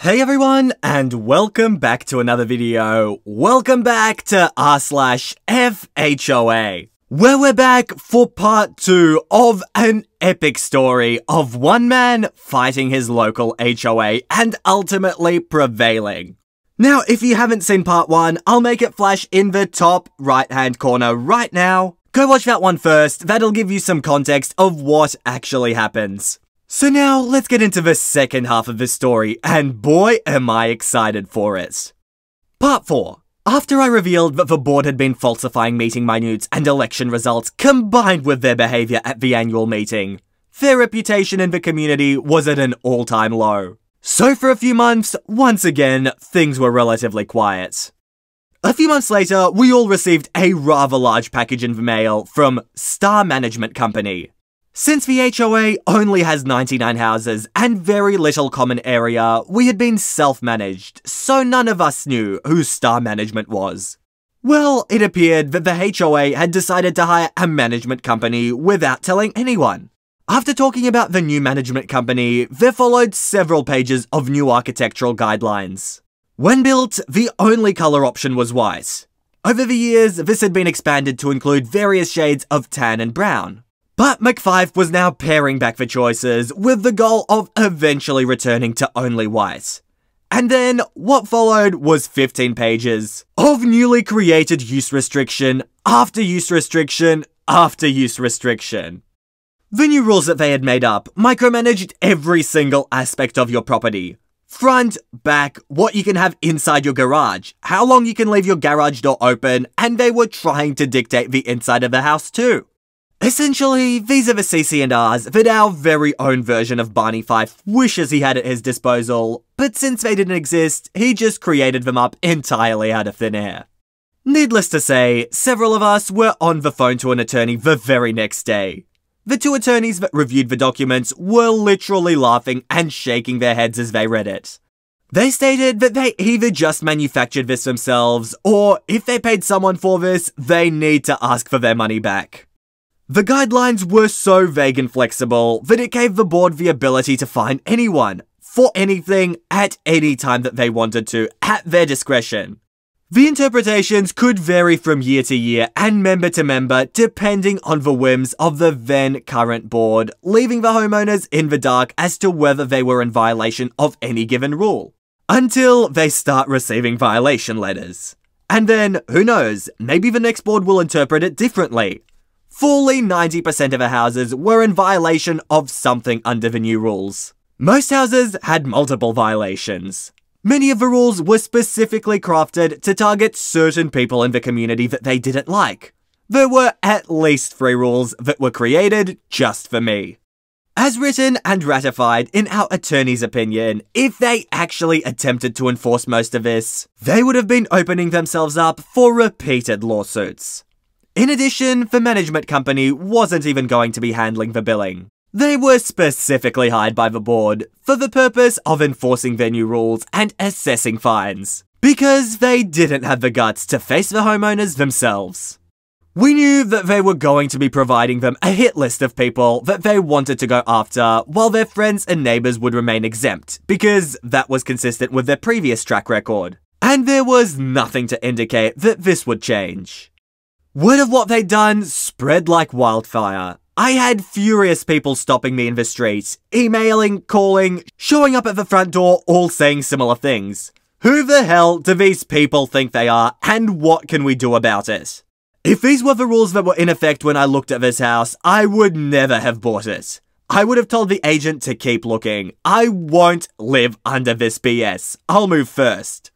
Hey everyone, and welcome back to another video. Welcome back to r/FHOA, where we're back for part 2 of an epic story of one man fighting his local HOA and ultimately prevailing. Now, if you haven't seen part 1, I'll make it flash in the top right-hand corner right now. Go watch that one first, that'll give you some context of what actually happens. So now, let's get into the second half of the story, and boy am I excited for it. Part 4. After I revealed that the board had been falsifying meeting minutes and election results combined with their behaviour at the annual meeting, their reputation in the community was at an all-time low. So for a few months, once again, things were relatively quiet. A few months later, we all received a rather large package in the mail from Star Management Company. Since the HOA only has 99 houses and very little common area, we had been self-managed, so none of us knew who Star Management was. Well, it appeared that the HOA had decided to hire a management company without telling anyone. After talking about the new management company, there followed several pages of new architectural guidelines. When built, the only colour option was white. Over the years, this had been expanded to include various shades of tan and brown. But McFife was now paring back the choices with the goal of eventually returning to only white. And then, what followed was 15 pages of newly created use restriction after use restriction after use restriction. The new rules that they had made up micromanaged every single aspect of your property. Front, back, what you can have inside your garage, how long you can leave your garage door open, and they were trying to dictate the inside of the house too. Essentially, these are the CC&Rs that our very own version of Barney Fife wishes he had at his disposal, but since they didn't exist, he just created them up entirely out of thin air. Needless to say, several of us were on the phone to an attorney the very next day. The two attorneys that reviewed the documents were literally laughing and shaking their heads as they read it. They stated that they either just manufactured this themselves, or if they paid someone for this, they need to ask for their money back. The guidelines were so vague and flexible that it gave the board the ability to fine anyone, for anything, at any time that they wanted to, at their discretion. The interpretations could vary from year to year and member to member depending on the whims of the then current board, leaving the homeowners in the dark as to whether they were in violation of any given rule. Until they start receiving violation letters. And then, who knows, maybe the next board will interpret it differently. Fully 90% of the houses were in violation of something under the new rules. Most houses had multiple violations. Many of the rules were specifically crafted to target certain people in the community that they didn't like. There were at least 3 rules that were created just for me. As written and ratified in our attorney's opinion, if they actually attempted to enforce most of this, they would have been opening themselves up for repeated lawsuits. In addition, the management company wasn't even going to be handling the billing. They were specifically hired by the board for the purpose of enforcing their new rules and assessing fines, because they didn't have the guts to face the homeowners themselves. We knew that they were going to be providing them a hit list of people that they wanted to go after, while their friends and neighbours would remain exempt, because that was consistent with their previous track record. And there was nothing to indicate that this would change. Word of what they'd done spread like wildfire. I had furious people stopping me in the streets, emailing, calling, showing up at the front door, all saying similar things. Who the hell do these people think they are, and what can we do about it? If these were the rules that were in effect when I looked at this house, I would never have bought it. I would have told the agent to keep looking. I won't live under this BS. I'll move first.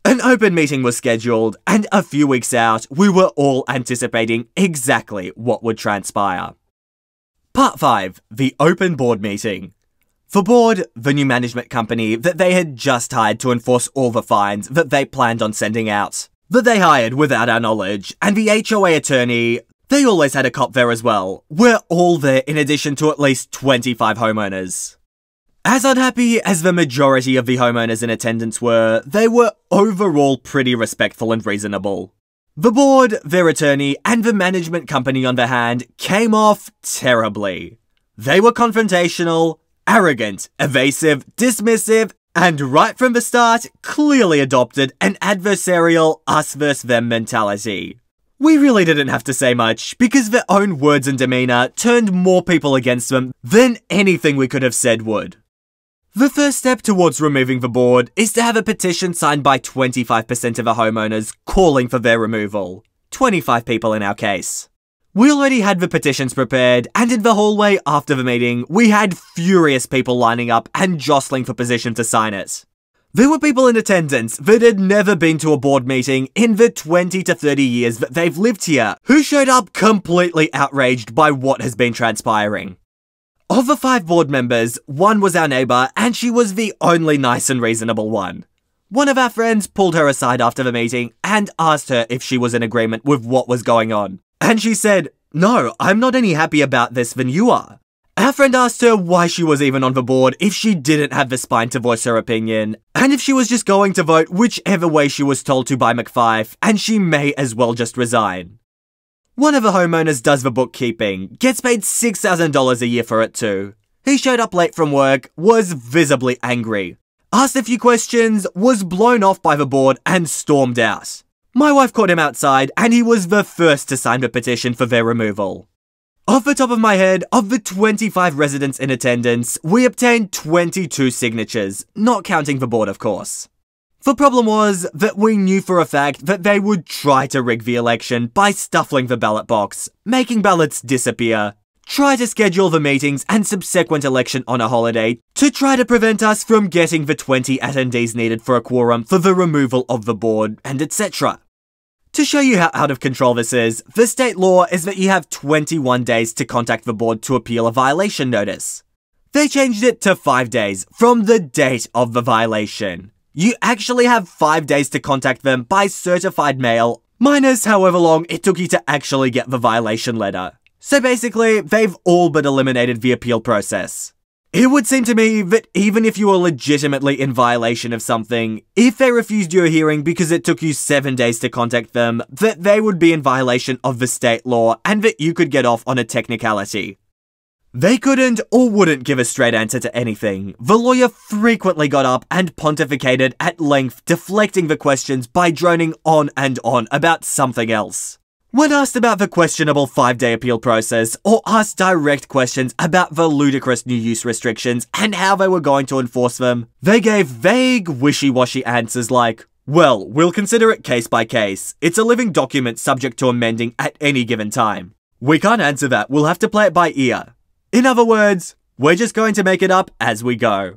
An open meeting was scheduled, and a few weeks out, we were all anticipating exactly what would transpire. Part 5. The Open Board Meeting. The board, the new management company that they had just hired to enforce all the fines that they planned on sending out, that they hired without our knowledge, and the HOA attorney, they always had a cop there as well, were all there in addition to at least 25 homeowners. As unhappy as the majority of the homeowners in attendance were, they were overall pretty respectful and reasonable. The board, their attorney, and the management company on the hand came off terribly. They were confrontational, arrogant, evasive, dismissive, and right from the start, clearly adopted an adversarial us versus them mentality. We really didn't have to say much, because their own words and demeanour turned more people against them than anything we could have said would. The first step towards removing the board is to have a petition signed by 25% of the homeowners calling for their removal. 25 people in our case. We already had the petitions prepared, and in the hallway after the meeting, we had furious people lining up and jostling for position to sign it. There were people in attendance that had never been to a board meeting in the 20 to 30 years that they've lived here, who showed up completely outraged by what has been transpiring. Of the 5 board members, one was our neighbour, and she was the only nice and reasonable one. One of our friends pulled her aside after the meeting and asked her if she was in agreement with what was going on. And she said, "No, I'm not any happier about this than you are." Our friend asked her why she was even on the board if she didn't have the spine to voice her opinion, and if she was just going to vote whichever way she was told to by McFife, and she may as well just resign. One of the homeowners does the bookkeeping, gets paid $6,000 a year for it too. He showed up late from work, was visibly angry, asked a few questions, was blown off by the board, and stormed out. My wife caught him outside, and he was the first to sign the petition for their removal. Off the top of my head, of the 25 residents in attendance, we obtained 22 signatures, not counting the board of course. The problem was that we knew for a fact that they would try to rig the election by stuffing the ballot box, making ballots disappear, try to schedule the meetings and subsequent election on a holiday to try to prevent us from getting the 20 attendees needed for a quorum for the removal of the board, and etc. To show you how out of control this is, the state law is that you have 21 days to contact the board to appeal a violation notice. They changed it to 5 days from the date of the violation. You actually have 5 days to contact them by certified mail, minus however long it took you to actually get the violation letter. So basically, they've all but eliminated the appeal process. It would seem to me that even if you were legitimately in violation of something, if they refused your hearing because it took you 7 days to contact them, that they would be in violation of the state law and that you could get off on a technicality. They couldn't or wouldn't give a straight answer to anything. The lawyer frequently got up and pontificated at length, deflecting the questions by droning on and on about something else. When asked about the questionable 5-day appeal process, or asked direct questions about the ludicrous new use restrictions and how they were going to enforce them, they gave vague, wishy-washy answers like, "Well, we'll consider it case by case. It's a living document subject to amending at any given time. We can't answer that, we'll have to play it by ear." In other words, we're just going to make it up as we go.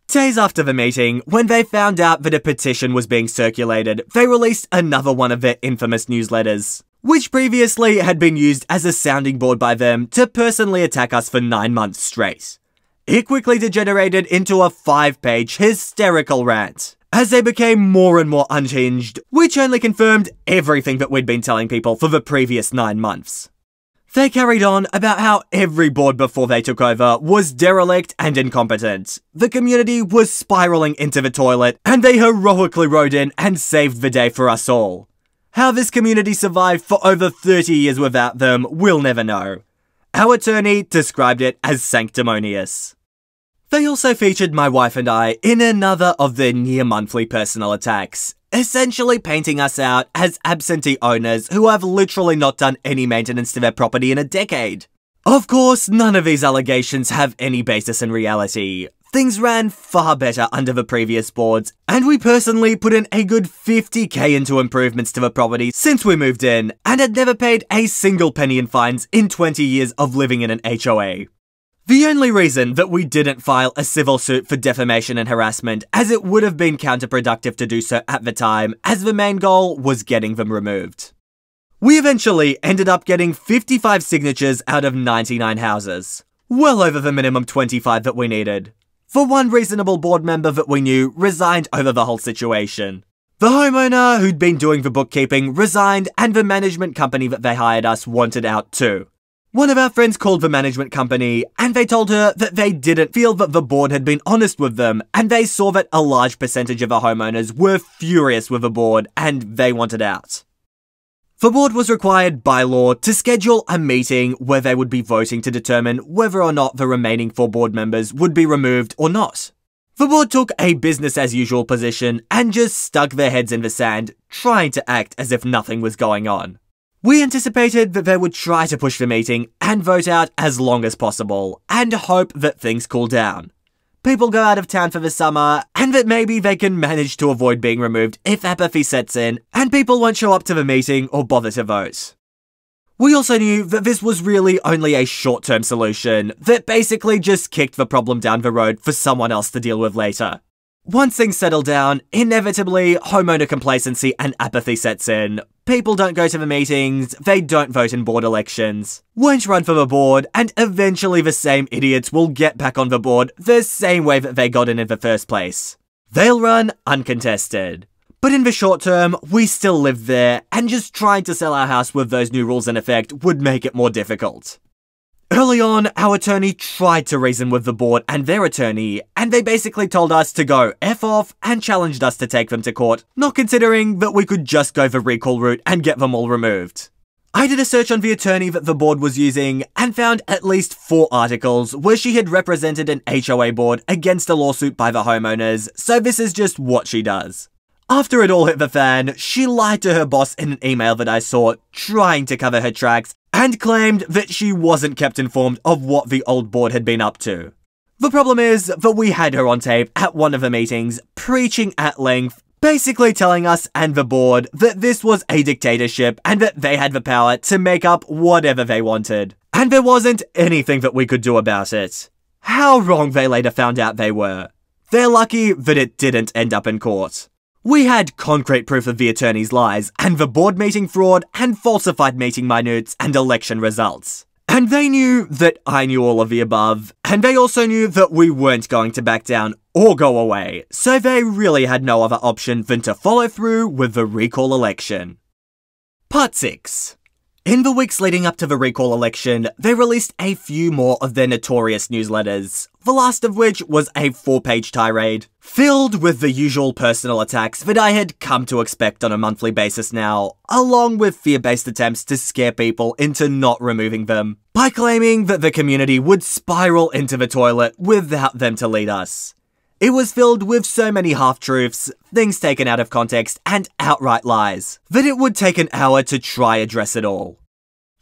Days after the meeting, when they found out that a petition was being circulated, they released another one of their infamous newsletters, which previously had been used as a sounding board by them to personally attack us for 9 months straight. It quickly degenerated into a 5-page hysterical rant, as they became more and more unhinged, which only confirmed everything that we'd been telling people for the previous 9 months. They carried on about how every board before they took over was derelict and incompetent. The community was spiraling into the toilet, and they heroically rode in and saved the day for us all. How this community survived for over 30 years without them, we'll never know. Our attorney described it as sanctimonious. They also featured my wife and I in another of their near-monthly personal attacks, essentially painting us out as absentee owners who have literally not done any maintenance to their property in a decade. Of course, none of these allegations have any basis in reality. Things ran far better under the previous boards, and we personally put in a good $50,000 into improvements to the property since we moved in, and had never paid a single penny in fines in 20 years of living in an HOA. The only reason that we didn't file a civil suit for defamation and harassment, as it would have been counterproductive to do so at the time, as the main goal was getting them removed. We eventually ended up getting 55 signatures out of 99 houses, well over the minimum 25 that we needed. For one reasonable board member that we knew resigned over the whole situation. The homeowner who'd been doing the bookkeeping resigned, and the management company that they hired us wanted out too. One of our friends called the management company, and they told her that they didn't feel that the board had been honest with them, and they saw that a large percentage of the homeowners were furious with the board, and they wanted out. The board was required by law to schedule a meeting where they would be voting to determine whether or not the remaining 4 board members would be removed or not. The board took a business-as-usual position and just stuck their heads in the sand, trying to act as if nothing was going on. We anticipated that they would try to push the meeting and vote out as long as possible, and hope that things cool down. People go out of town for the summer, and that maybe they can manage to avoid being removed if apathy sets in, and people won't show up to the meeting or bother to vote. We also knew that this was really only a short-term solution that basically just kicked the problem down the road for someone else to deal with later. Once things settle down, inevitably, homeowner complacency and apathy sets in. People don't go to the meetings, they don't vote in board elections, won't run for the board, and eventually the same idiots will get back on the board the same way that they got in the first place. They'll run uncontested. But in the short term, we still live there, and just trying to sell our house with those new rules in effect would make it more difficult. Early on, our attorney tried to reason with the board and their attorney, and they basically told us to go F off and challenged us to take them to court, not considering that we could just go the recall route and get them all removed. I did a search on the attorney that the board was using and found at least 4 articles where she had represented an HOA board against a lawsuit by the homeowners, so this is just what she does. After it all hit the fan, she lied to her boss in an email that I saw, trying to cover her tracks, and claimed that she wasn't kept informed of what the old board had been up to. The problem is that we had her on tape at one of the meetings, preaching at length, basically telling us and the board that this was a dictatorship and that they had the power to make up whatever they wanted. And there wasn't anything that we could do about it. How wrong they later found out they were. They're lucky that it didn't end up in court. We had concrete proof of the attorney's lies and the board meeting fraud and falsified meeting minutes and election results. And they knew that I knew all of the above, and they also knew that we weren't going to back down or go away, so they really had no other option than to follow through with the recall election. Part 6. In the weeks leading up to the recall election, they released a few more of their notorious newsletters, the last of which was a 4-page tirade, filled with the usual personal attacks that I had come to expect on a monthly basis now, along with fear-based attempts to scare people into not removing them, by claiming that the community would spiral into the toilet without them to lead us. It was filled with so many half-truths, things taken out of context, and outright lies, that it would take an hour to try address it all.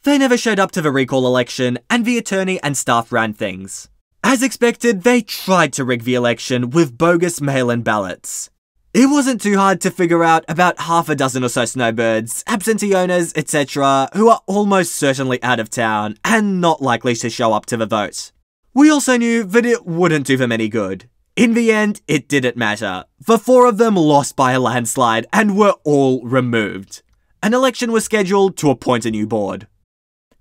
They never showed up to the recall election, and the attorney and staff ran things. As expected, they tried to rig the election with bogus mail-in ballots. It wasn't too hard to figure out about half a dozen or so snowbirds, absentee owners, etc., who are almost certainly out of town and not likely to show up to the vote. We also knew that it wouldn't do them any good. In the end, it didn't matter. The 4 of them lost by a landslide and were all removed. An election was scheduled to appoint a new board.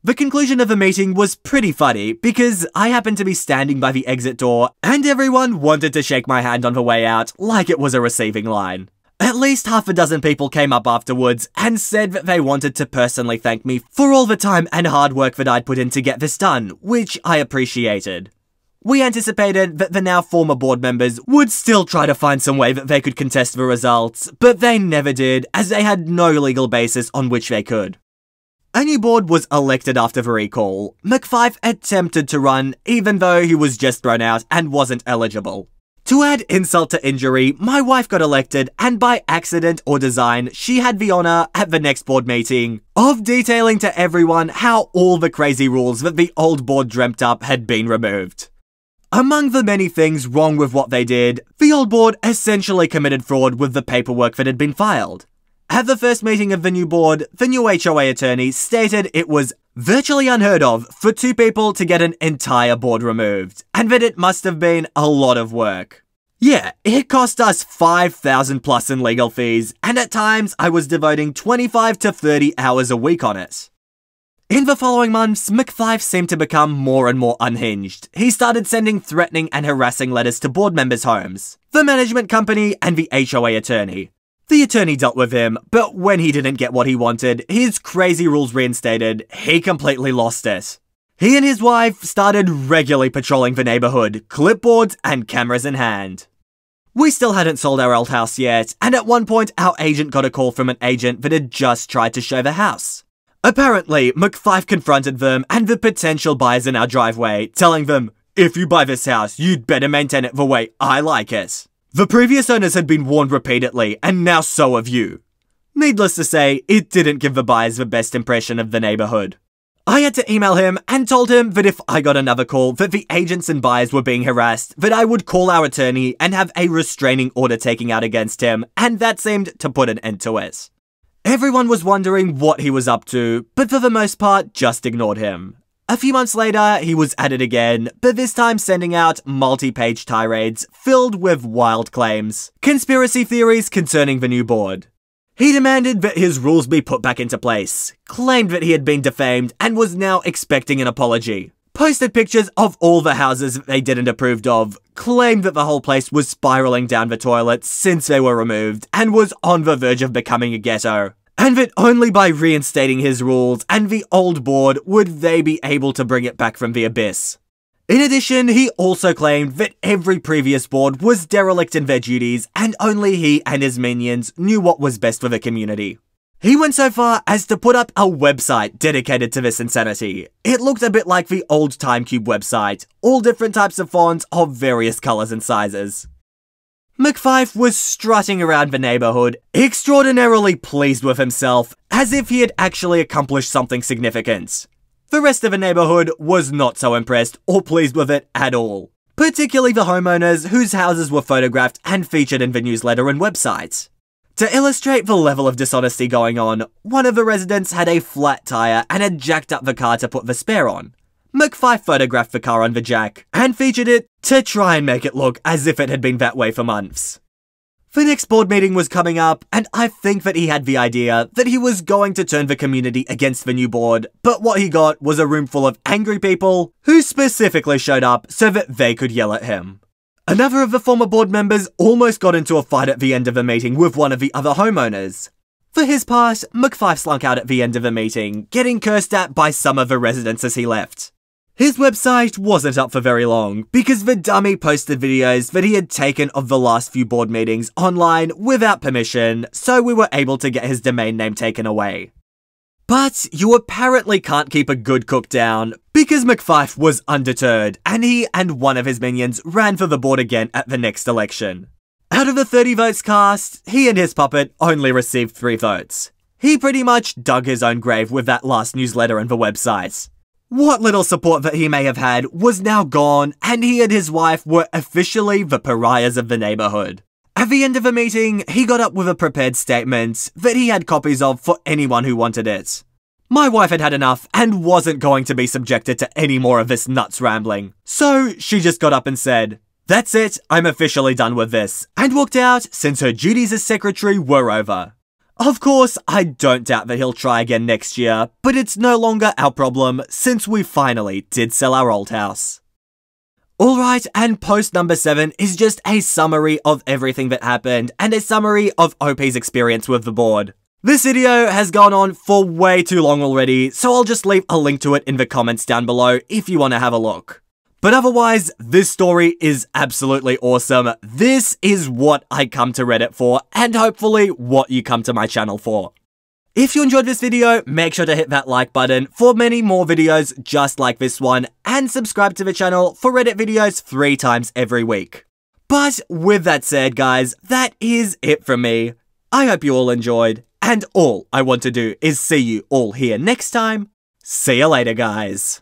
The conclusion of the meeting was pretty funny because I happened to be standing by the exit door and everyone wanted to shake my hand on the way out like it was a receiving line. At least half a dozen people came up afterwards and said that they wanted to personally thank me for all the time and hard work that I'd put in to get this done, which I appreciated. We anticipated that the now former board members would still try to find some way that they could contest the results, but they never did as they had no legal basis on which they could. A new board was elected after the recall. McFife attempted to run, even though he was just thrown out and wasn't eligible. To add insult to injury, my wife got elected, and by accident or design, she had the honor at the next board meeting of detailing to everyone how all the crazy rules that the old board dreamt up had been removed. Among the many things wrong with what they did, the old board essentially committed fraud with the paperwork that had been filed. At the first meeting of the new board, the new HOA attorney stated it was virtually unheard of for 2 people to get an entire board removed, and that it must have been a lot of work. Yeah, it cost us $5,000 plus in legal fees, and at times I was devoting 25 to 30 hours a week on it. In the following months, McFife seemed to become more and more unhinged. He started sending threatening and harassing letters to board members' homes, the management company, and the HOA attorney. The attorney dealt with him, but when he didn't get what he wanted, his crazy rules reinstated, he completely lost it. He and his wife started regularly patrolling the neighborhood, clipboards and cameras in hand. We still hadn't sold our old house yet, and at one point our agent got a call from an agent that had just tried to show the house. Apparently, McFife confronted them and the potential buyers in our driveway, telling them, if you buy this house, you'd better maintain it the way I like it. The previous owners had been warned repeatedly, and now so have you. Needless to say, it didn't give the buyers the best impression of the neighborhood. I had to email him and told him that if I got another call that the agents and buyers were being harassed, that I would call our attorney and have a restraining order taken out against him, and that seemed to put an end to it. Everyone was wondering what he was up to, but for the most part, just ignored him. A few months later, he was at it again, but this time sending out multi-page tirades filled with wild claims, conspiracy theories concerning the new board. He demanded that his rules be put back into place, claimed that he had been defamed and was now expecting an apology, posted pictures of all the houses that they didn't approve of, claimed that the whole place was spiraling down the toilets since they were removed and was on the verge of becoming a ghetto, and that only by reinstating his rules and the old board would they be able to bring it back from the abyss. In addition, he also claimed that every previous board was derelict in their duties and only he and his minions knew what was best for the community. He went so far as to put up a website dedicated to this insanity. It looked a bit like the old TimeCube website, all different types of fonts of various colors and sizes. McFife was strutting around the neighborhood, extraordinarily pleased with himself, as if he had actually accomplished something significant. The rest of the neighborhood was not so impressed or pleased with it at all, particularly the homeowners whose houses were photographed and featured in the newsletter and website. To illustrate the level of dishonesty going on, one of the residents had a flat tire and had jacked up the car to put the spare on. McFife photographed the car on the jack and featured it to try and make it look as if it had been that way for months. The next board meeting was coming up, and I think that he had the idea that he was going to turn the community against the new board, but what he got was a room full of angry people who specifically showed up so that they could yell at him. Another of the former board members almost got into a fight at the end of the meeting with one of the other homeowners. For his part, McFife slunk out at the end of the meeting, getting cursed at by some of the residents as he left. His website wasn't up for very long, because the dummy posted videos that he had taken of the last few board meetings online without permission, so we were able to get his domain name taken away. But you apparently can't keep a good cook down, because McFife was undeterred, and he and one of his minions ran for the board again at the next election. Out of the 30 votes cast, he and his puppet only received 3 votes. He pretty much dug his own grave with that last newsletter and the website. What little support that he may have had was now gone, and he and his wife were officially the pariahs of the neighborhood. At the end of the meeting, he got up with a prepared statement that he had copies of for anyone who wanted it. My wife had had enough and wasn't going to be subjected to any more of this nuts rambling, so she just got up and said, "That's it, I'm officially done with this," and walked out since her duties as secretary were over. Of course, I don't doubt that he'll try again next year, but it's no longer our problem since we finally did sell our old house. Alright, and post number 7 is just a summary of everything that happened and a summary of OP's experience with the board. This video has gone on for way too long already, so I'll just leave a link to it in the comments down below if you want to have a look. But otherwise, this story is absolutely awesome. This is what I come to Reddit for, and hopefully what you come to my channel for. If you enjoyed this video, make sure to hit that like button for many more videos just like this one, and subscribe to the channel for Reddit videos 3 times every week. But with that said, guys, that is it from me. I hope you all enjoyed, and all I want to do is see you all here next time. See you later, guys.